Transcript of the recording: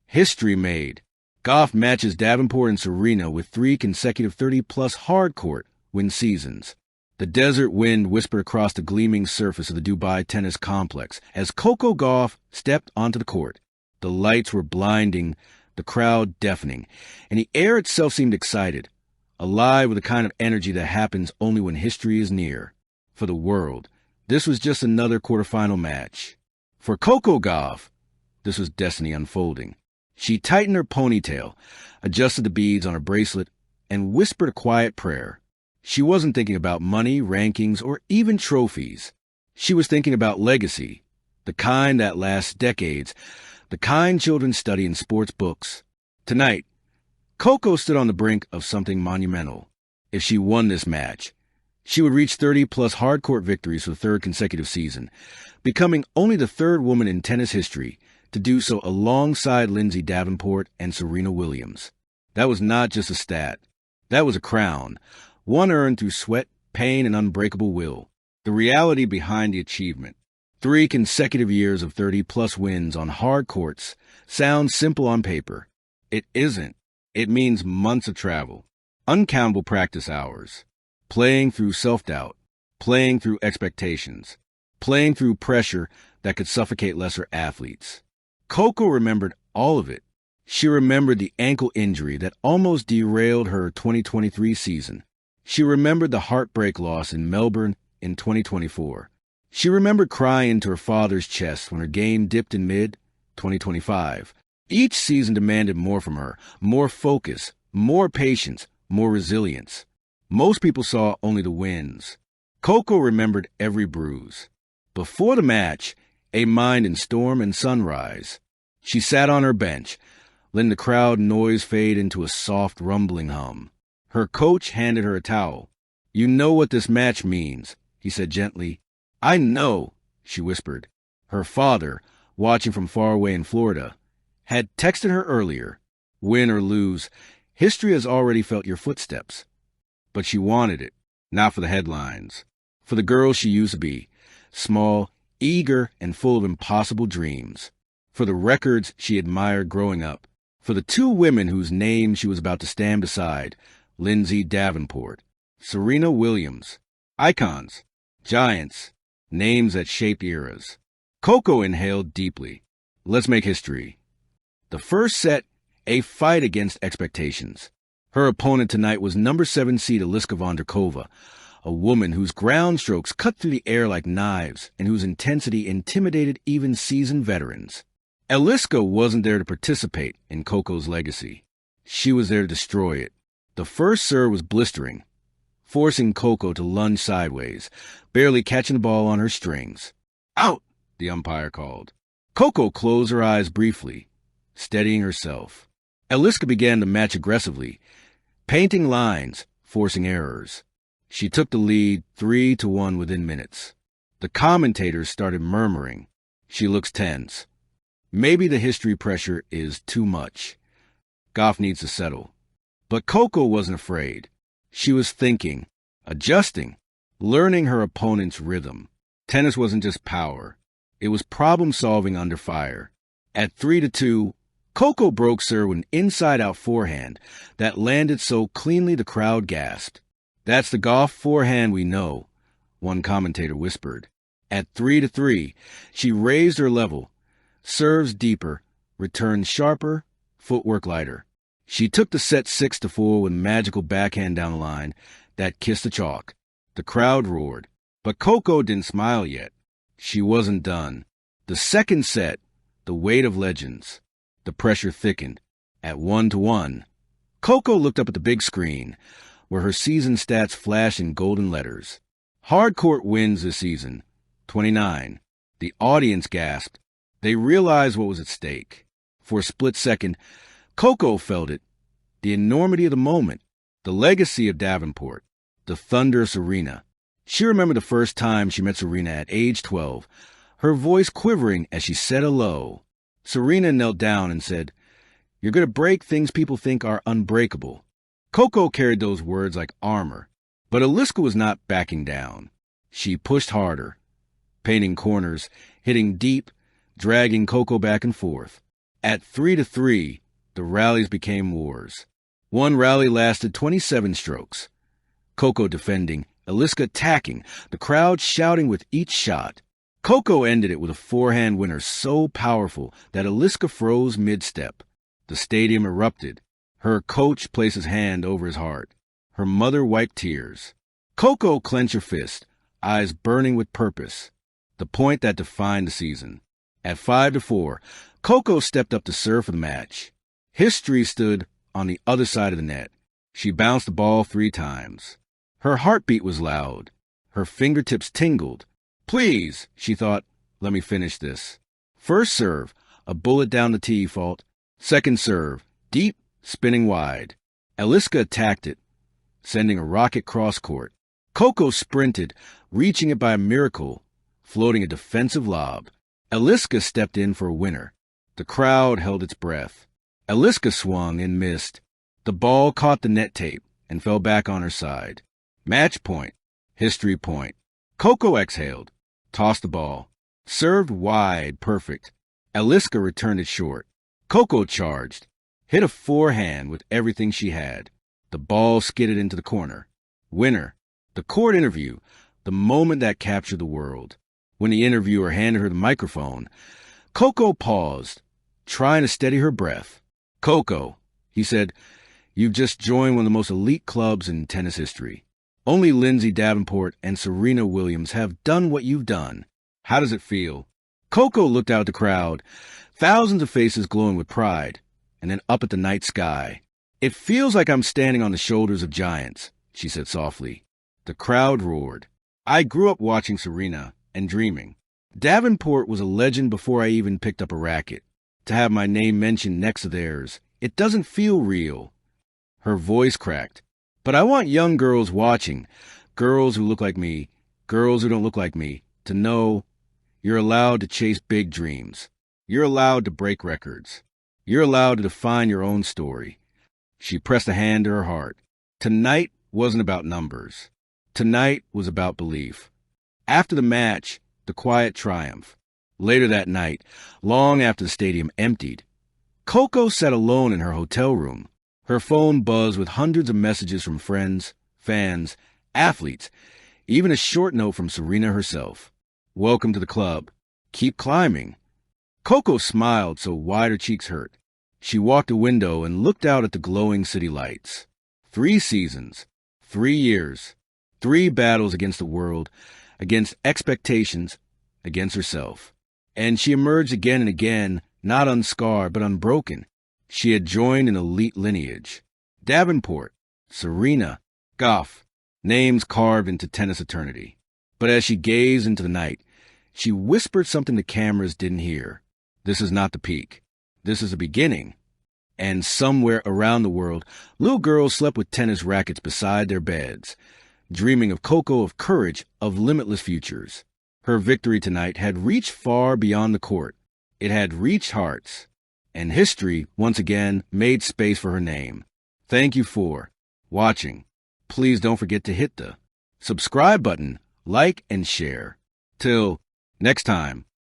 History made. Gauff matches Davenport and Serena with 3 consecutive 30-plus hard-court win seasons. The desert wind whispered across the gleaming surface of the Dubai tennis complex as Coco Gauff stepped onto the court. The lights were blinding, the crowd deafening, and the air itself seemed excited, alive with the kind of energy that happens only when history is near. For the world, this was just another quarterfinal match. For Coco Gauff, this was destiny unfolding. She tightened her ponytail, adjusted the beads on her bracelet, and whispered a quiet prayer. She wasn't thinking about money, rankings, or even trophies. She was thinking about legacy, the kind that lasts decades, the kind children study in sports books. Tonight, Coco stood on the brink of something monumental. If she won this match, she would reach 30-plus hard-court victories for the 3rd consecutive season, becoming only the 3rd woman in tennis history to do so alongside Lindsay Davenport and Serena Williams. That was not just a stat. That was a crown, one earned through sweat, pain, and unbreakable will. The reality behind the achievement. 3 consecutive years of 30-plus wins on hard courts sounds simple on paper. It isn't. It means months of travel, uncountable practice hours, playing through self-doubt, playing through expectations, playing through pressure that could suffocate lesser athletes. Coco remembered all of it. She remembered the ankle injury that almost derailed her 2023 season. She remembered the heartbreak loss in Melbourne in 2024. She remembered crying into her father's chest when her game dipped in mid-2025. Each season demanded more from her, more focus, more patience, more resilience. Most people saw only the wins. Coco remembered every bruise. Before the match, a mind in storm and sunrise. She sat on her bench, letting the crowd noise fade into a soft, rumbling hum. Her coach handed her a towel. "You know what this match means," he said gently. "I know," she whispered. Her father, watching from far away in Florida, had texted her earlier. Win or lose, history has already felt your footsteps. But she wanted it, not for the headlines. For the girl she used to be, small, eager, and full of impossible dreams. For the records she admired growing up. For the 2 women whose names she was about to stand beside, Lindsay Davenport, Serena Williams. Icons, giants, names that shaped eras. Coco inhaled deeply. Let's make history. The first set, a fight against expectations. Her opponent tonight was number 7 seed Eliska Vondroukova, a woman whose ground strokes cut through the air like knives and whose intensity intimidated even seasoned veterans. Eliska wasn't there to participate in Coco's legacy. She was there to destroy it. The first serve was blistering, forcing Coco to lunge sideways, barely catching the ball on her strings. "Out!" the umpire called. Coco closed her eyes briefly, steadying herself. Eliska began to match aggressively, painting lines, forcing errors. She took the lead 3-1 within minutes. The commentators started murmuring. "She looks tense. Maybe the history pressure is too much. Gauff needs to settle." But Coco wasn't afraid. She was thinking, adjusting, learning her opponent's rhythm. Tennis wasn't just power. It was problem-solving under fire. At 3-2, Coco broke serve with an inside-out forehand that landed so cleanly the crowd gasped. "That's the Gauff forehand we know," one commentator whispered. At 3-3, she raised her level, serves deeper, returned sharper, footwork lighter. She took the set 6-4 with a magical backhand down the line that kissed the chalk. The crowd roared, but Coco didn't smile yet. She wasn't done. The second set, the weight of legends. The pressure thickened. At 1-1, Coco looked up at the big screen, where her season stats flashed in golden letters. Hardcourt wins this season, 29. The audience gasped. They realized what was at stake. For a split second, Coco felt it. The enormity of the moment. The legacy of Davenport. The thunder of Serena. She remembered the first time she met Serena at age 12, her voice quivering as she said hello. Serena knelt down and said, "You're going to break things people think are unbreakable." Coco carried those words like armor. But Eliska was not backing down. She pushed harder, painting corners, hitting deep, dragging Coco back and forth. At 3-3, the rallies became wars. One rally lasted 27 strokes. Coco defending, Eliska attacking, the crowd shouting with each shot. Coco ended it with a forehand winner so powerful that Eliska froze mid-step. The stadium erupted. Her coach placed his hand over his heart. Her mother wiped tears. Coco clenched her fist, eyes burning with purpose. The point that defined the season. At 5-4, Coco stepped up to serve for the match. History stood on the other side of the net. She bounced the ball 3 times. Her heartbeat was loud. Her fingertips tingled. Please, she thought, let me finish this. First serve, a bullet down the tee fault. Second serve, deep, spinning wide. Eliska attacked it, sending a rocket cross-court. Coco sprinted, reaching it by a miracle, floating a defensive lob. Eliska stepped in for a winner. The crowd held its breath. Eliska swung and missed. The ball caught the net tape and fell back on her side. Match point. History point. Coco exhaled, tossed the ball. Served wide, perfect. Eliska returned it short. Coco charged, hit a forehand with everything she had. The ball skidded into the corner. Winner. The court interview, the moment that captured the world. When the interviewer handed her the microphone, Coco paused, trying to steady her breath. Coco, he said, you've just joined one of the most elite clubs in tennis history. Only Lindsay Davenport and Serena Williams have done what you've done. How does it feel? Coco looked out at the crowd, thousands of faces glowing with pride, and then up at the night sky. It feels like I'm standing on the shoulders of giants, she said softly. The crowd roared. I grew up watching Serena and dreaming. Davenport was a legend before I even picked up a racket. To have my name mentioned next to theirs, it doesn't feel real. Her voice cracked. But I want young girls watching, girls who look like me, girls who don't look like me, to know you're allowed to chase big dreams. You're allowed to break records. You're allowed to define your own story. She pressed a hand to her heart. Tonight wasn't about numbers. Tonight was about belief. After the match, the quiet triumph. Later that night, long after the stadium emptied, Coco sat alone in her hotel room. Her phone buzzed with hundreds of messages from friends, fans, athletes, even a short note from Serena herself. Welcome to the club. Keep climbing. Coco smiled so wide her cheeks hurt. She walked to a window and looked out at the glowing city lights. 3 seasons, 3 years, 3 battles against the world, against expectations, against herself. And she emerged again and again, not unscarred but unbroken. She had joined an elite lineage. Davenport, Serena, Gauff, names carved into tennis eternity. But as she gazed into the night, she whispered something the cameras didn't hear. This is not the peak. This is the beginning. And somewhere around the world, little girls slept with tennis rackets beside their beds, dreaming of Coco, of courage, of limitless futures. Her victory tonight had reached far beyond the court. It had reached hearts. And history, once again, made space for her name. Thank you for watching. Please don't forget to hit the subscribe button, like, and share. Till next time.